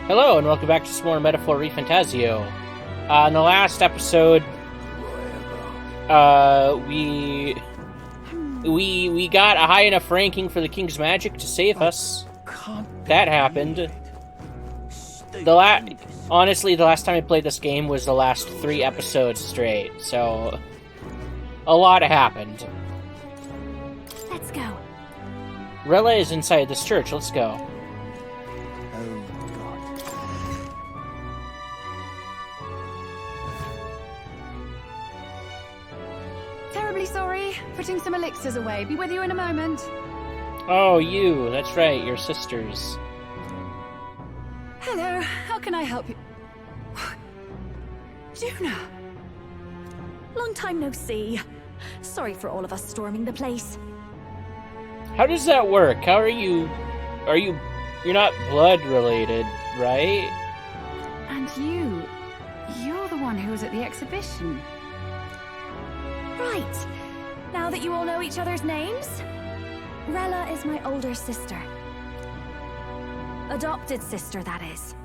Hello, and welcome back to some more Metaphor ReFantazio. In the last episode, we got a high enough ranking for the King's Magic to save us. That happened. Honestly, the last time I played this game was the last 3 episodes straight, so a lot happened. Let's go. Rella is inside this church. Let's go. Terribly sorry. Putting some elixirs away. Be with you in a moment. Oh, you. That's right. Your sisters. Hello. How can I help you? Juna. Long time no see. Sorry for all of us storming the place. How does that work? How are you... You're not blood related, right? And you're the one who was at the exhibition. Right. Now that you all know each other's names, Rella is my older sister. Adopted sister, that is.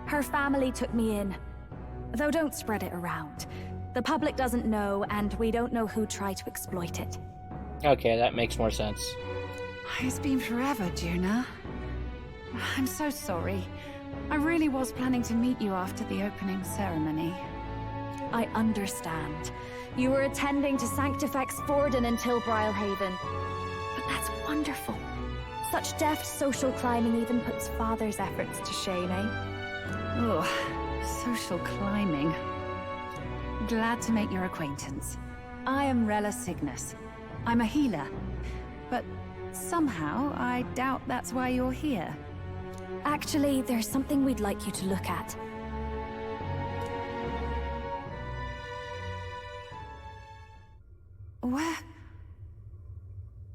Her family took me in. Though don't spread it around. The public doesn't know, and we don't know who tried to exploit it. Okay, that makes more sense. It's been forever, Juna. I'm so sorry. I really was planning to meet you after the opening ceremony. I understand. You were attending to Sanctifex Forden until Brylehaven. But that's wonderful. Such deft social climbing even puts Father's efforts to shame, eh? Oh, social climbing. Glad to make your acquaintance. I am Rella Cygnus. I'm a healer. But somehow, I doubt that's why you're here. Actually, there's something we'd like you to look at.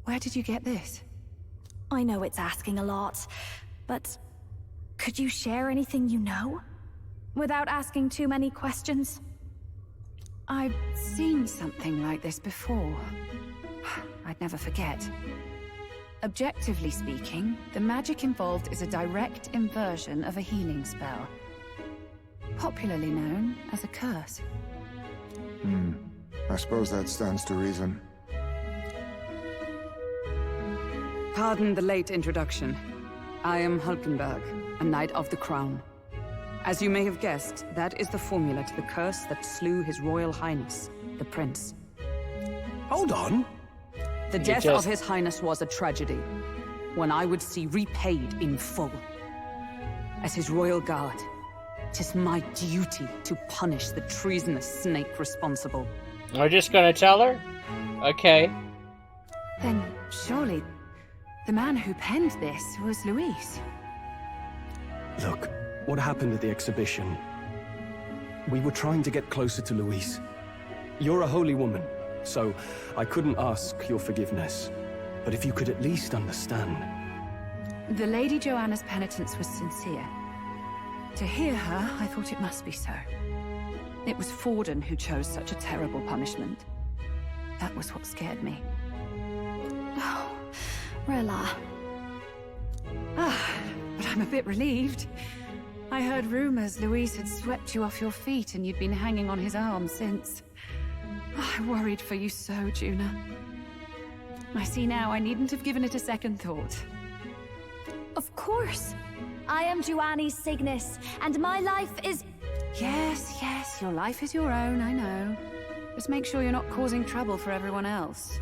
Where did you get this? I know it's asking a lot, but could you share anything you know? Without asking too many questions? I've seen something like this before. I'd never forget. Objectively speaking, the magic involved is a direct inversion of a healing spell. Popularly known as a curse. I suppose that stands to reason. Pardon the late introduction. I am Hulkenberg, a Knight of the Crown. As you may have guessed, that is the formula to the curse that slew His Royal Highness, the Prince. Hold on. The death of His Highness was a tragedy, one I would see repaid in full. As His Royal Guard, 'tis my duty to punish the treasonous snake responsible. We're just gonna tell her? Okay. Then surely the man who penned this was Luis. Look, what happened at the exhibition? We were trying to get closer to Louise. You're a holy woman, so I couldn't ask your forgiveness. But if you could at least understand. The Lady Joanna's penitence was sincere. To hear her, I thought it must be so. It was Forden who chose such a terrible punishment. That was what scared me. Oh, Rella. But I'm a bit relieved. I heard rumors Luis had swept you off your feet and you'd been hanging on his arm since. I worried for you so, Juna. I see now I needn't have given it a second thought. Of course. I am Joanni Cygnus, and my life is... Yes, your life is your own, I know. Just make sure you're not causing trouble for everyone else.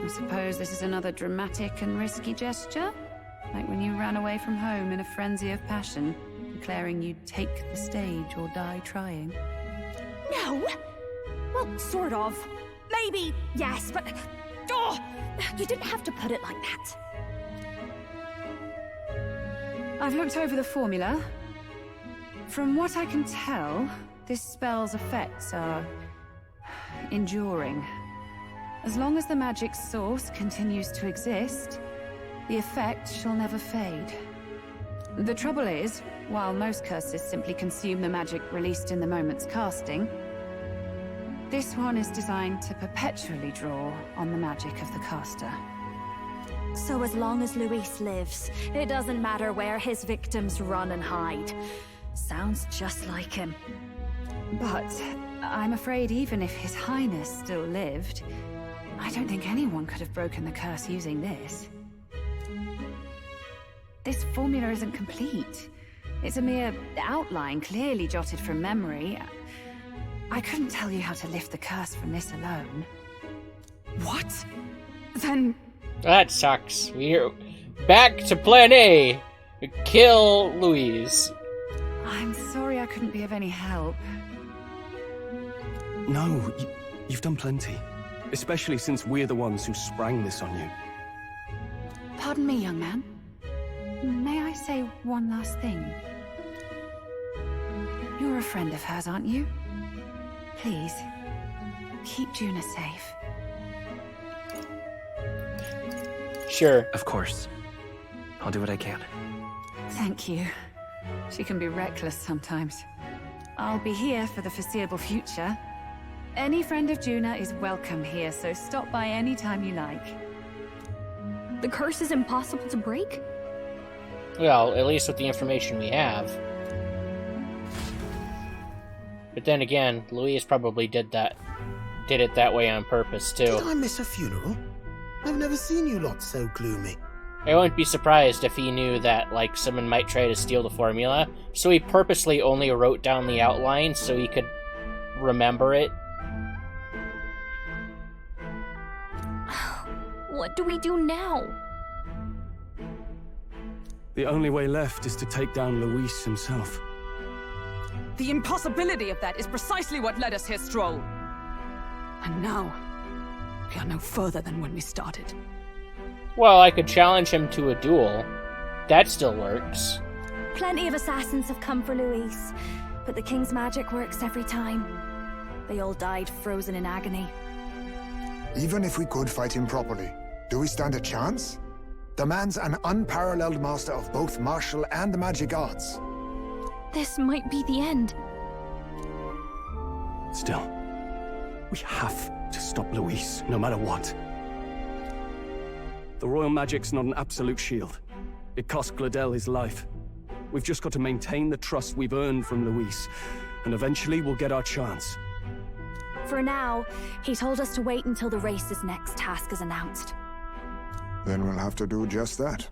I suppose this is another dramatic and risky gesture? Like when you ran away from home in a frenzy of passion, declaring you'd take the stage or die trying. No! Well, sort of. Maybe, yes, but... Oh, you didn't have to put it like that. I've looked over the formula. From what I can tell, this spell's effects are... enduring. As long as the magic's source continues to exist, the effect shall never fade. The trouble is, while most curses simply consume the magic released in the moment's casting, this one is designed to perpetually draw on the magic of the caster. So as long as Luis lives, it doesn't matter where his victims run and hide. Sounds just like him. But I'm afraid even if His Highness still lived, I don't think anyone could have broken the curse using this. This formula isn't complete. It's a mere outline, clearly jotted from memory. I couldn't tell you how to lift the curse from this alone. What? Then... That sucks. We're back to plan A. Kill Louise. I'm sorry I couldn't be of any help. No, you've done plenty. Especially since we're the ones who sprang this on you. Pardon me, young man. May I say one last thing? You're a friend of hers, aren't you? Please, keep Juna safe. Sure. Of course. I'll do what I can. Thank you. She can be reckless sometimes. I'll be here for the foreseeable future. Any friend of Juna is welcome here, so stop by any time you like. The curse is impossible to break? Well, at least with the information we have. But then again, Louise probably did it that way on purpose, too. Did I miss a funeral? I've never seen you lot so gloomy. I wouldn't be surprised if he knew that, like, someone might try to steal the formula, so he purposely only wrote down the outline so he could remember it. What do we do now? The only way left is to take down Luis himself. The impossibility of that is precisely what led us here, Stroll. And now, we are no further than when we started. Well, I could challenge him to a duel. That still works. Plenty of assassins have come for Luis, but the king's magic works every time. They all died frozen in agony. Even if we could fight him properly, do we stand a chance? The man's an unparalleled master of both martial and magic arts. This might be the end. Still, we have to stop Luis, no matter what. The royal magic's not an absolute shield. It cost Gladel his life. We've just got to maintain the trust we've earned from Luis, and eventually we'll get our chance. For now, he told us to wait until the race's next task is announced. Then we'll have to do just that.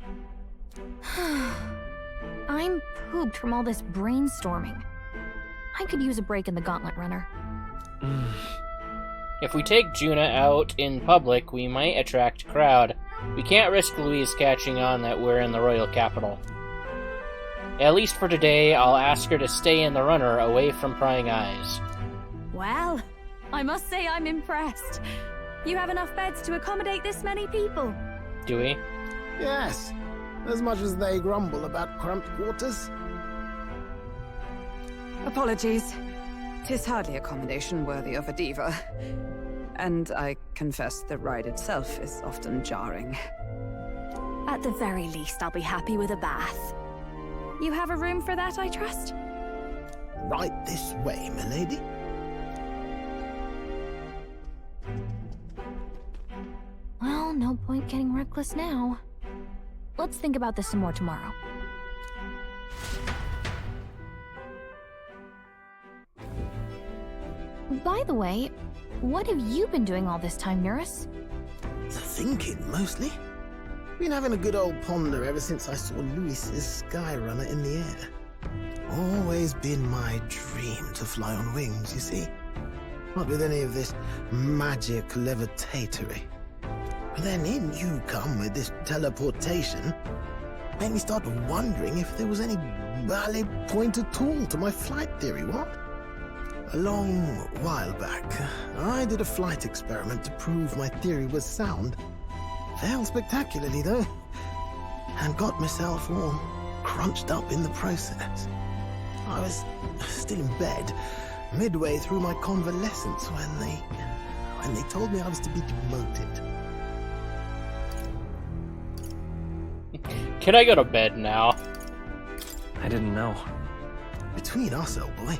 I'm pooped from all this brainstorming. I could use a break in the gauntlet runner. If we take Juna out in public, we might attract a crowd. We can't risk Louise catching on that we're in the royal capital. At least for today, I'll ask her to stay in the runner away from prying eyes. Well, I must say I'm impressed. You have enough beds to accommodate this many people. Do we? Yes, as much as they grumble about cramped quarters. Apologies. 'Tis hardly accommodation worthy of a diva. And I confess the ride itself is often jarring. At the very least, I'll be happy with a bath. You have a room for that, I trust? Right this way, milady. Well, no point getting reckless now. Let's think about this some more tomorrow. By the way, what have you been doing all this time, Eurus? Thinking, mostly. Been having a good old ponder ever since I saw Luis's Skyrunner in the air. Always been my dream to fly on wings, you see. Not with any of this magic levitatory. But then in you come with this teleportation. Made me start wondering if there was any valid point at all to my flight theory, what? A long while back, I did a flight experiment to prove my theory was sound. Failed spectacularly, though. And got myself all crunched up in the process. I was still in bed, midway through my convalescence, when they told me I was to be demoted. Can I go to bed now? I didn't know. Between us, old boy,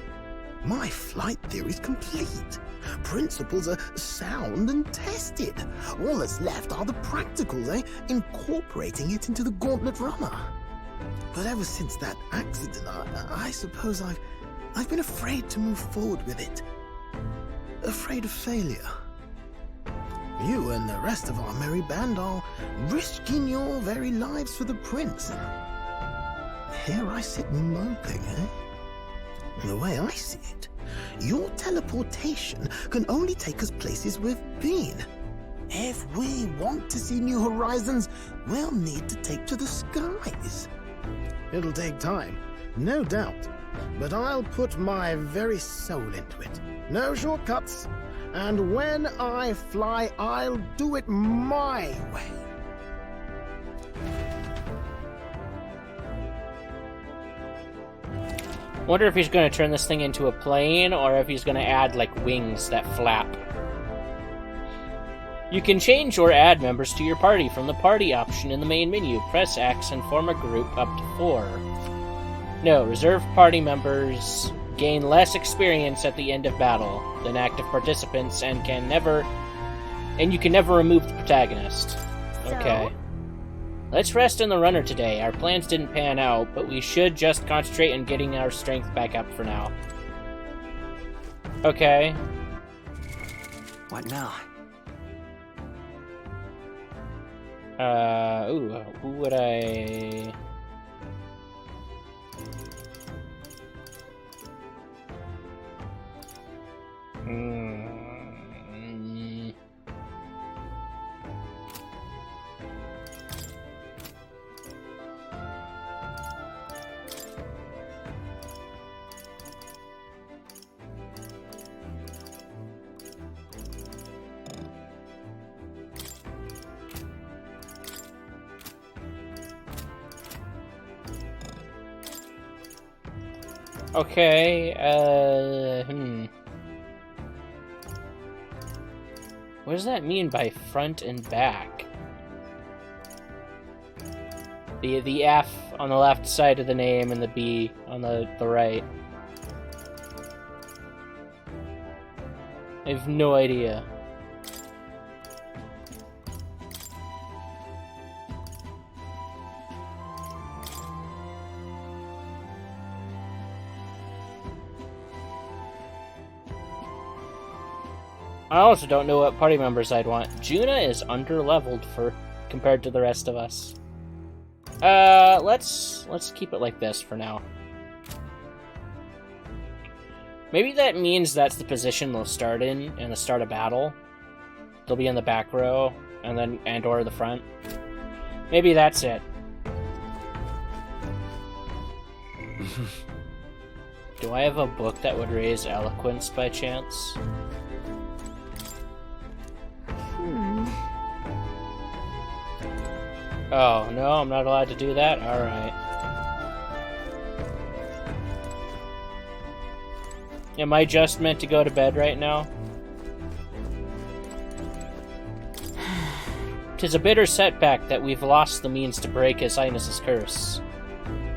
My flight theory's complete. Principles are sound and tested. All that's left are the practicals, incorporating it into the Gauntlet Runner. But ever since that accident, I suppose I've been afraid to move forward with it. Afraid of failure. You and the rest of our merry band are risking your very lives for the prince. Here I sit moping, The way I see it, your teleportation can only take us places we've been. If we want to see new horizons, we'll need to take to the skies. It'll take time, no doubt, but I'll put my very soul into it. No shortcuts. And when I fly, I'll do it my way. Wonder if he's going to turn this thing into a plane, or if he's going to add, like, wings that flap. You can change or add members to your party from the party option in the main menu. Press X and form a group up to 4. No, reserved party members gain less experience at the end of battle than active participants and you can never remove the protagonist. Okay. Let's rest in the runner today. Our plans didn't pan out, but we should just concentrate on getting our strength back up for now. Okay. What now? Who would I... Okay, What does that mean by front and back? The F on the left side of the name and the B on the right. I have no idea. I also don't know what party members I'd want. Juna is under-leveled compared to the rest of us. Let's keep it like this for now. Maybe that means that's the position they'll start in the start of battle. They'll be in the back row or the front. Maybe that's it. Do I have a book that would raise eloquence by chance? Oh, no, I'm not allowed to do that? Alright. Am I just meant to go to bed right now? 'Tis a bitter setback that we've lost the means to break His Highness's curse.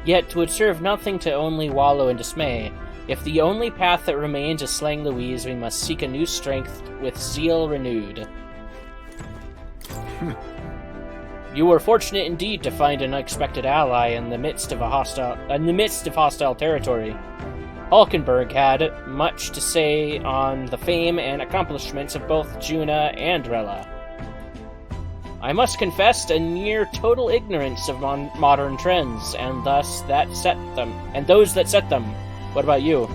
Yet 'twould serve nothing to only wallow in dismay. If the only path that remains is slaying Louise, we must seek a new strength with zeal renewed. You were fortunate indeed to find an unexpected ally in the midst of hostile territory. Hulkenberg had much to say on the fame and accomplishments of both Juna and Rella. I must confess a near total ignorance of modern trends, and those that set them. What about you?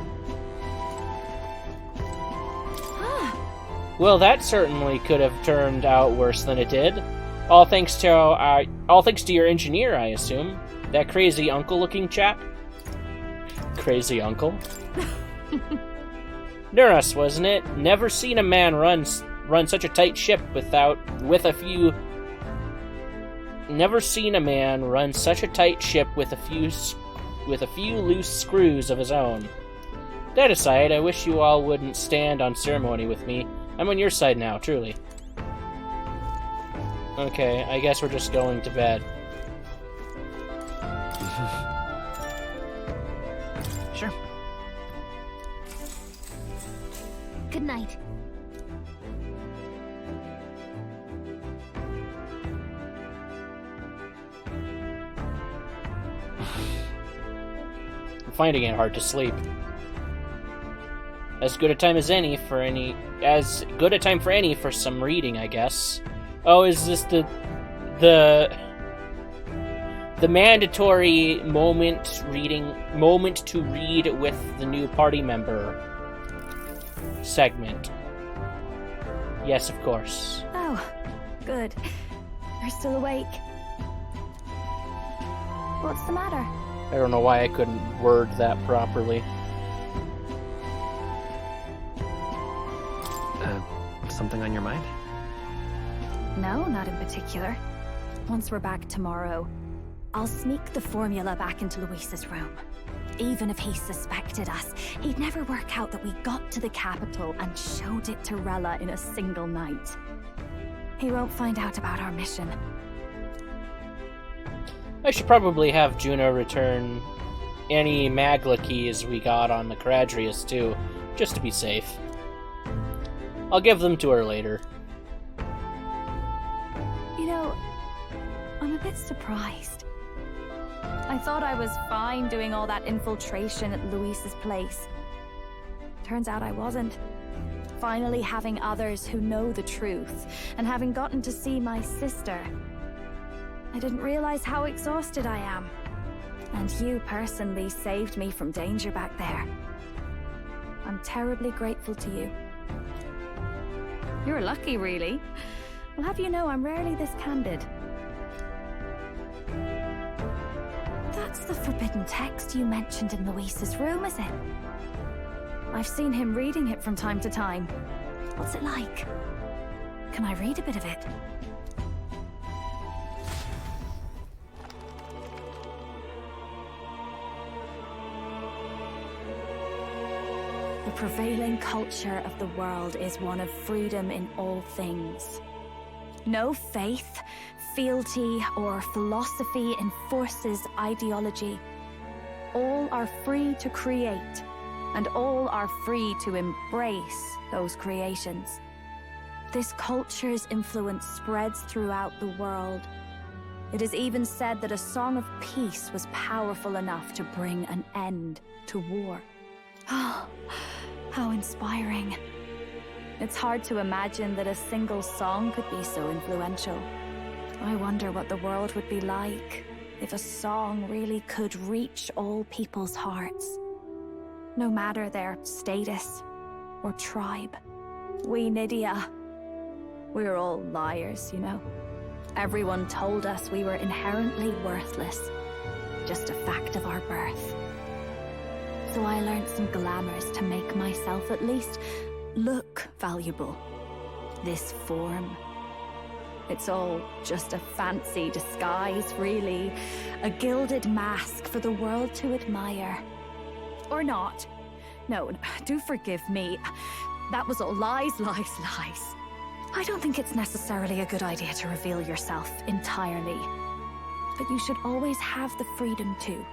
Well, that certainly could have turned out worse than it did. All thanks to your engineer, I assume. That crazy uncle-looking chap. Crazy uncle? Nuras, wasn't it? Never seen a man run such a tight ship with a few loose screws of his own. That aside, I wish you all wouldn't stand on ceremony with me. I'm on your side now, truly. Okay, I guess we're just going to bed. Sure. Good night. I'm finding it hard to sleep. As good a time for any for some reading, I guess. Oh, is this the mandatory moment to read with the new party member segment? Yes, of course. Oh, good. You're still awake. What's the matter? I don't know why I couldn't word that properly. Something on your mind? No, not in particular. Once we're back tomorrow, I'll sneak the formula back into Luis's room. Even if he suspected us, he'd never work out that we got to the capital and showed it to Rella in a single night. He won't find out about our mission. I should probably have Juno return any Magla keys we got on the Caradrius too, just to be safe. I'll give them to her later. You know, I'm a bit surprised. I thought I was fine doing all that infiltration at Luis's place. Turns out I wasn't. Finally having others who know the truth, and having gotten to see my sister. I didn't realize how exhausted I am. And you personally saved me from danger back there. I'm terribly grateful to you. You're lucky, really. I'll have you know I'm rarely this candid. That's the forbidden text you mentioned in Luis's room, is it? I've seen him reading it from time to time. What's it like? Can I read a bit of it? The prevailing culture of the world is one of freedom in all things. No faith, fealty, or philosophy enforces ideology. All are free to create, and all are free to embrace those creations. This culture's influence spreads throughout the world. It is even said that a song of peace was powerful enough to bring an end to war. Oh, how inspiring. It's hard to imagine that a single song could be so influential. I wonder what the world would be like if a song really could reach all people's hearts. No matter their status or tribe. We Nydia, we're all liars, you know. Everyone told us we were inherently worthless. Just a fact of our birth. So I learned some glamours to make myself at least look valuable. This form. It's all just a fancy disguise, really. A gilded mask for the world to admire. Or not. No, do forgive me. That was all lies, lies, lies. I don't think it's necessarily a good idea to reveal yourself entirely. But you should always have the freedom to.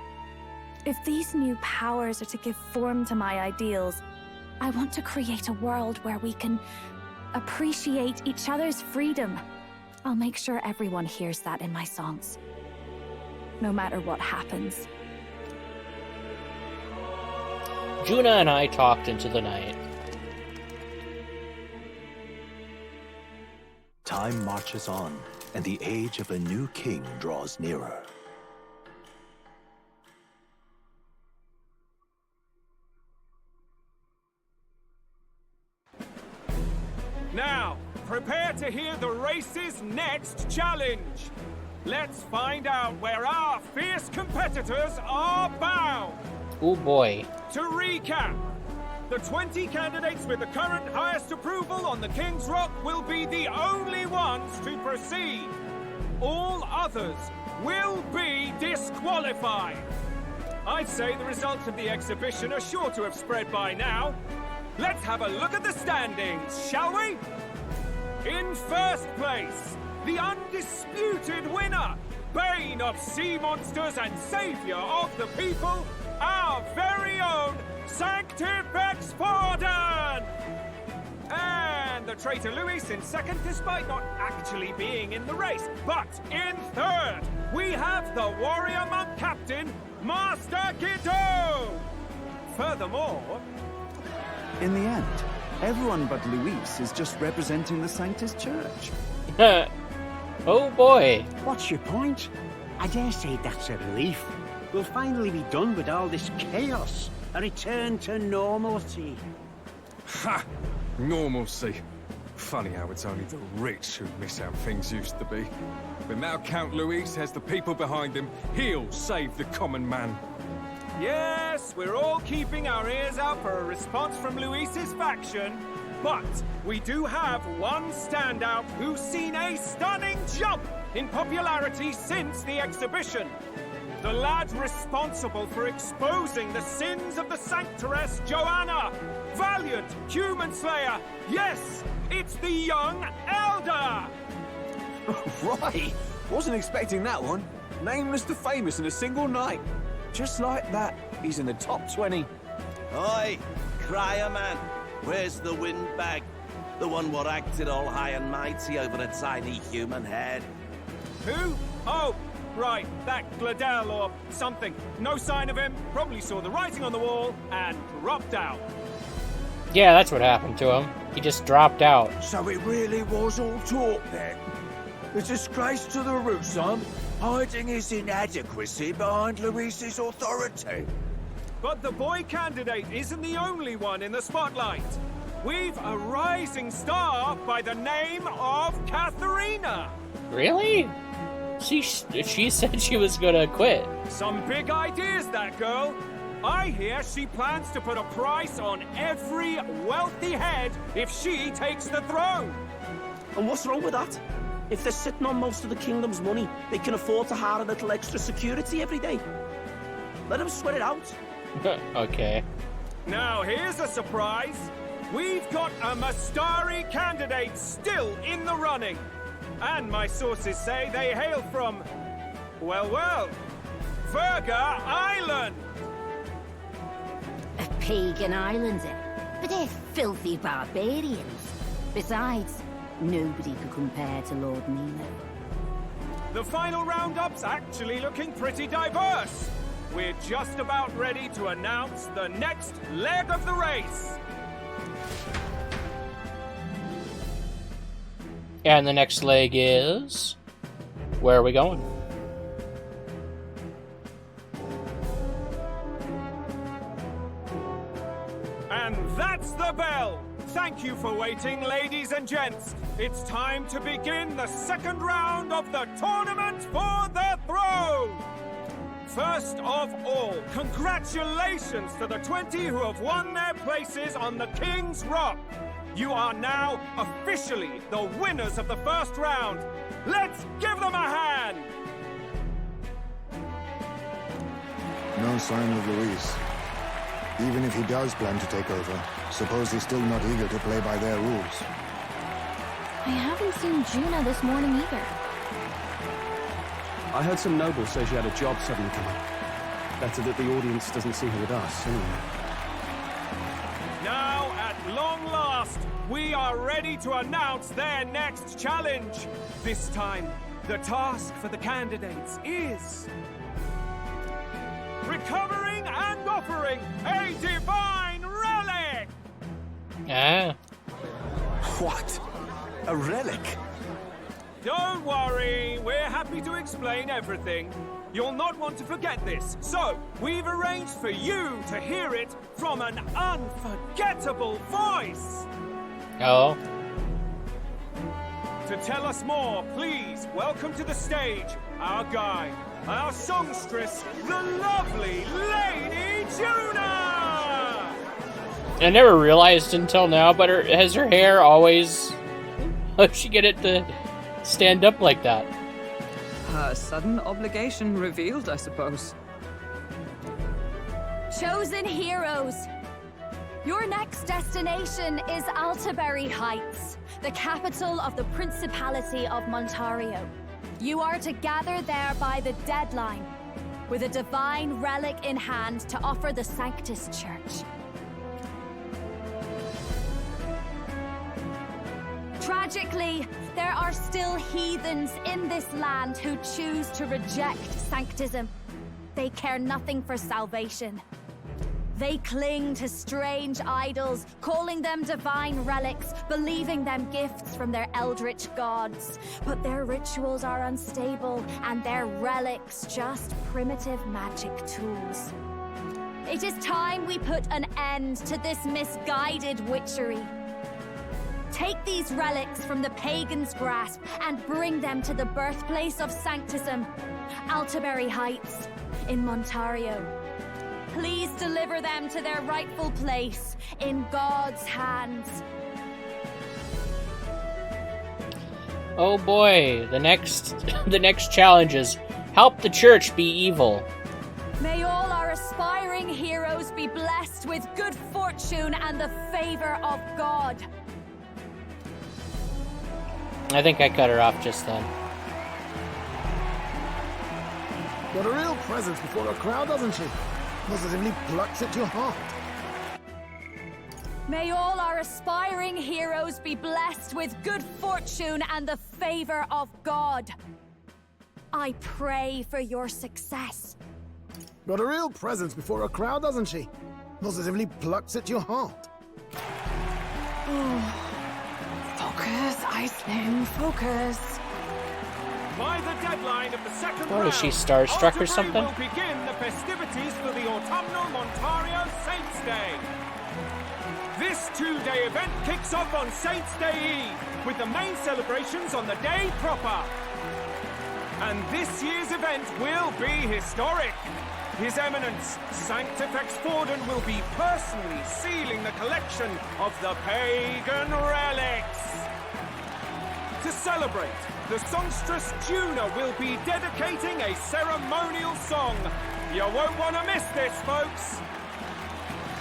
If these new powers are to give form to my ideals, I want to create a world where we can appreciate each other's freedom. I'll make sure everyone hears that in my songs. No matter what happens. Juna and I talked into the night. Time marches on, and the age of a new king draws nearer. Now, prepare to hear the race's next challenge. Let's find out where our fierce competitors are bound. Oh boy. To recap, the 20 candidates with the current highest approval on the King's Rock will be the only ones to proceed. All others will be disqualified. I'd say the results of the exhibition are sure to have spread by now. Let's have a look at the standings, shall we? In first place, the undisputed winner, Bane of Sea Monsters and Savior of the People, our very own Sanctifex Forden! the traitor Luis in second, despite not actually being in the race. But in third, we have the warrior monk captain, Master Guido! Furthermore... In the end, everyone but Luis is just representing the Sanctus Church. Oh boy. What's your point? I dare say that's a relief. We'll finally be done with all this chaos. A return to normalcy. Ha! Normalcy. Funny how it's only the rich who miss how things used to be. But now Count Luis has the people behind him. He'll save the common man. Yes, we're all keeping our ears out for a response from Luis's faction. But we do have one standout who's seen a stunning jump in popularity since the exhibition. The lad responsible for exposing the sins of the Sanctoress Joanna. Valiant human slayer. Yes, it's the young elder. Right. Wasn't expecting that one. Nameless to famous in a single night. Just like that, he's in the top 20. Oi, crier man. Where's the windbag? The one what acted all high and mighty over a tiny human head. Who? Oh, right, that Gladel or something. No sign of him, probably saw the writing on the wall, and dropped out. Yeah, that's what happened to him. He just dropped out. So it really was all talk then? A disgrace to the Rusum, hiding his inadequacy behind Luis's authority. But the boy candidate isn't the only one in the spotlight. We've a rising star by the name of Katharina. Really? She said she was gonna quit. Some big ideas, that girl. I hear she plans to put a price on every wealthy head if she takes the throne. And what's wrong with that? If they're sitting on most of the kingdom's money, they can afford to hire a little extra security every day. Let them sweat it out. Okay. Now here's a surprise. We've got a Mastari candidate still in the running. And my sources say they hail from, well, Virga Island. A pagan island, but they're filthy barbarians. Besides, nobody could compare to Lord Nemo. The final roundup's actually looking pretty diverse. We're just about ready to announce the next leg of the race. And the next leg is... Where are we going? And that's the bell! Thank you for waiting, ladies and gents. It's time to begin the second round of the tournament for the throne! First of all, congratulations to the 20 who have won their places on the King's Rock. You are now officially the winners of the first round. Let's give them a hand! No sign of Luis. Even if he does plan to take over, suppose he's still not eager to play by their rules. I haven't seen Juna this morning either. I heard some nobles say she had a job suddenly come up. Better that the audience doesn't see her with us, anyway. Now, at long last, we are ready to announce their next challenge. This time, the task for the candidates is... recovering and offering a divine relic! Ah. What? A relic? Don't worry, we're happy to explain everything. You'll not want to forget this, so we've arranged for you to hear it from an unforgettable voice. Oh. To tell us more, please welcome to the stage our guide, our songstress, the lovely Lady Juna! I never realized until now, but has her hair always... How'd she get it to stand up like that? A sudden obligation revealed, I suppose. Chosen heroes! Your next destination is Altaberry Heights, the capital of the Principality of Montario. You are to gather there by the deadline, with a divine relic in hand to offer the Sanctus Church. Tragically, there are still heathens in this land who choose to reject sanctism. They care nothing for salvation. They cling to strange idols, calling them divine relics, believing them gifts from their eldritch gods. But their rituals are unstable, and their relics just primitive magic tools. It is time we put an end to this misguided witchery. Take these relics from the pagan's grasp and bring them to the birthplace of Sanctism, Altaberry Heights, in Montario. Please deliver them to their rightful place in God's hands. Oh boy, the next challenge is help the church be evil. May all our aspiring heroes be blessed with good fortune and the favor of God. I think I cut her off just then. Got a real presence before a crowd, doesn't she? Positively plucks at your heart. May all our aspiring heroes be blessed with good fortune and the favor of God. I pray for your success. Got a real presence before a crowd, doesn't she? Positively plucks at your heart. Focus, Iceland, focus. By the deadline of the second What round, is she, starstruck or something? will begin the festivities for the autumnal Montario Saints' Day. This two-day event kicks off on Saints' Day Eve, with the main celebrations on the day proper. And this year's event will be historic. His Eminence, Sanctifex Forden, will be personally sealing the collection of the pagan relics. To celebrate, the songstress Juna will be dedicating a ceremonial song. You won't want to miss this, folks.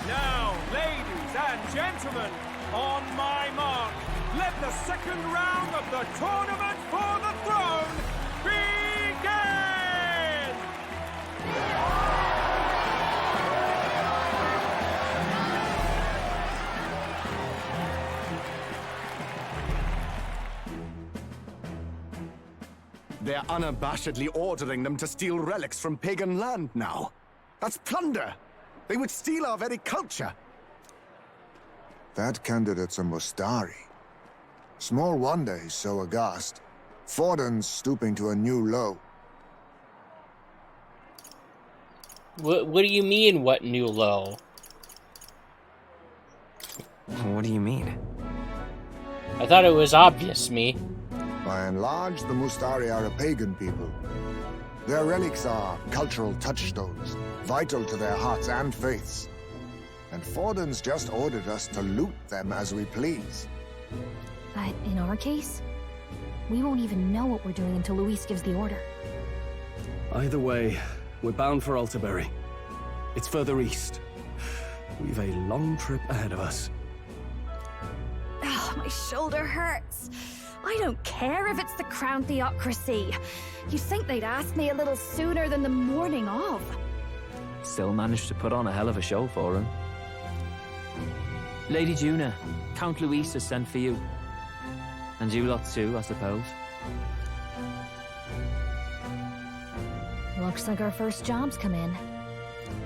Now, ladies and gentlemen, on my mark, let the second round of the Tournament for the Throne begin! They're unabashedly ordering them to steal relics from pagan land now. That's plunder. They would steal our very culture. That candidate's a Mustari. Small wonder he's so aghast. Forden's stooping to a new low. What do you mean, what new low? What do you mean? I thought it was obvious, me. By and large, the Mustari are a pagan people. Their relics are cultural touchstones, vital to their hearts and faiths. And Forden's just ordered us to loot them as we please. But in our case, we won't even know what we're doing until Luis gives the order. Either way, we're bound for Altaberry. It's further east. We've a long trip ahead of us. Oh, my shoulder hurts. I don't care if it's the Crown Theocracy. You'd think they'd ask me a little sooner than the morning of. Still managed to put on a hell of a show for him. Lady Juna, Count Luis has sent for you. And you lot too, I suppose. Looks like our first job's come in.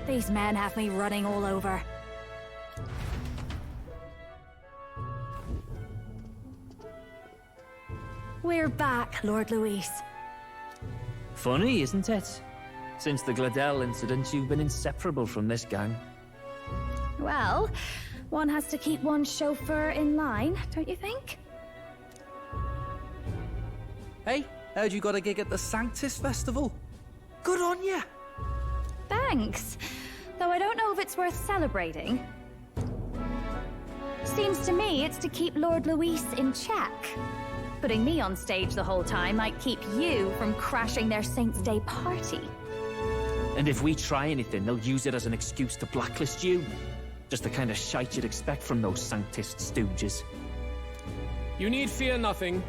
These men have me running all over. We're back, Lord Luis. Funny, isn't it? Since the Gladell incident, you've been inseparable from this gang. Well, one has to keep one's chauffeur in line, don't you think? Hey, heard you got a gig at the Sanctis Festival. Good on ya! Thanks. Though I don't know if it's worth celebrating. Seems to me it's to keep Lord Luis in check. Putting me on stage the whole time might keep you from crashing their Saints' Day party. And if we try anything, they'll use it as an excuse to blacklist you. Just the kind of shite you'd expect from those Sanctist stooges. You need fear nothing.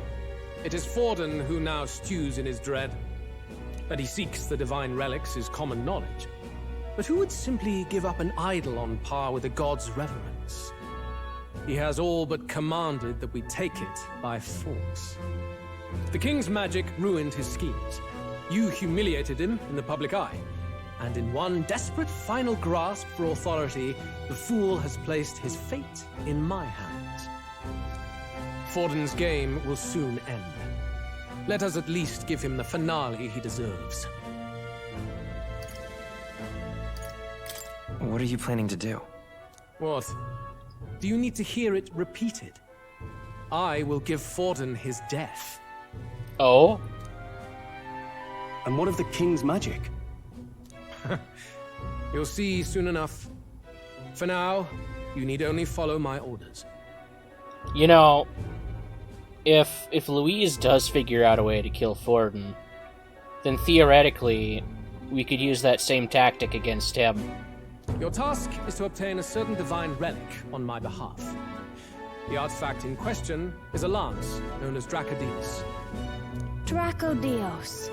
It is Forden who now stews in his dread. That he seeks the divine relics is common knowledge. But who would simply give up an idol on par with the god's reverence? he has all but commanded that we take it by force. The king's magic ruined his schemes. You humiliated him in the public eye. And in one desperate final grasp for authority, the fool has placed his fate in my hands. Forden's game will soon end. Let us at least give him the finale he deserves. What are you planning to do? What? Do you need to hear it repeated? I will give Forden his death. Oh? And what of the king's magic? You'll see soon enough. For now, you need only follow my orders. You know, if Louise does figure out a way to kill Forden, then theoretically, we could use that same tactic against him. Your task is to obtain a certain divine relic on my behalf. The artifact in question is a lance known as Dracodios. Dracodios.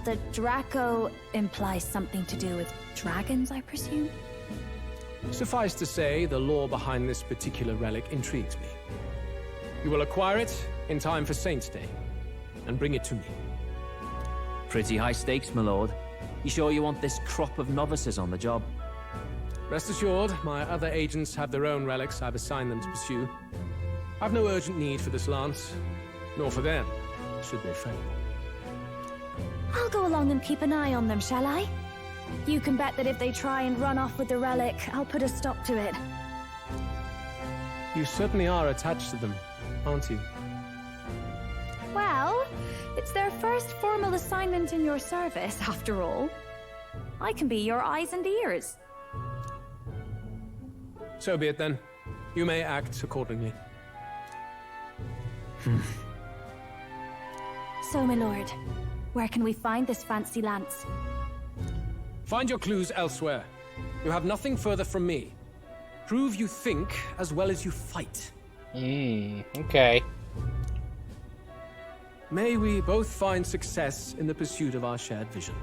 The Draco implies something to do with dragons, I presume? Suffice to say, the lore behind this particular relic intrigues me. You will acquire it in time for Saint's Day, and bring it to me. Pretty high stakes, my lord. You sure you want this crop of novices on the job? Rest assured, my other agents have their own relics I've assigned them to pursue. I've no urgent need for this lance, nor for them, should they fail. I'll go along and keep an eye on them, shall I? You can bet that if they try and run off with the relic, I'll put a stop to it. You certainly are attached to them, aren't you? Well, it's their first formal assignment in your service, after all. I can be your eyes and ears. So be it then. You may act accordingly. So, my lord, where can we find this fancy lance? Find your clues elsewhere. You have nothing further from me. Prove you think as well as you fight. Okay. May we both find success in the pursuit of our shared vision.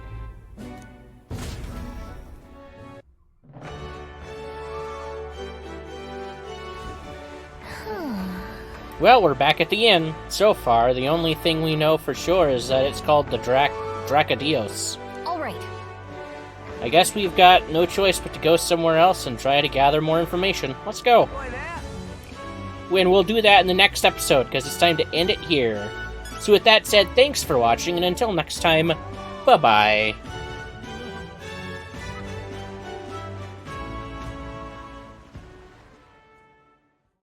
Well, we're back at the inn. So far, the only thing we know for sure is that it's called the Dracodios. All right. I guess we've got no choice but to go somewhere else and try to gather more information. Let's go. And we'll do that in the next episode, because it's time to end it here. So with that said, thanks for watching, and until next time, bye-bye.